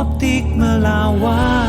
Optik Melawai.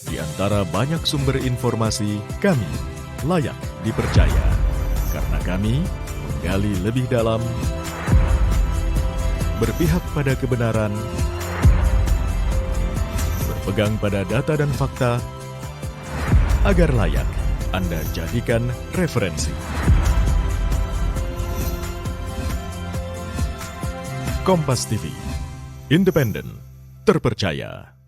Di antara banyak sumber informasi, kami layak dipercaya karena kami menggali lebih dalam, berpihak pada kebenaran, berpegang pada data dan fakta, agar layak Anda jadikan referensi. Kompas TV, independen, terpercaya.